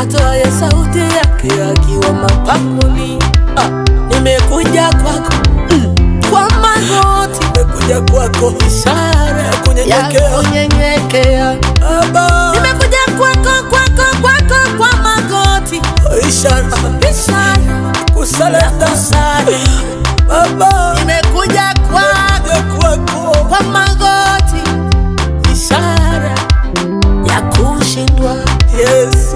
atoaye sauti yake akiwa mapangoni. Nimekuja kwako kwa magoti, nimekuja kwako ishara ya kunyenyekea. Nimekuja kwako kwa magoti, ishara kusalenda Baba. Nimekuja kwako kwa magoti, ishara ya kushindwa. Yes.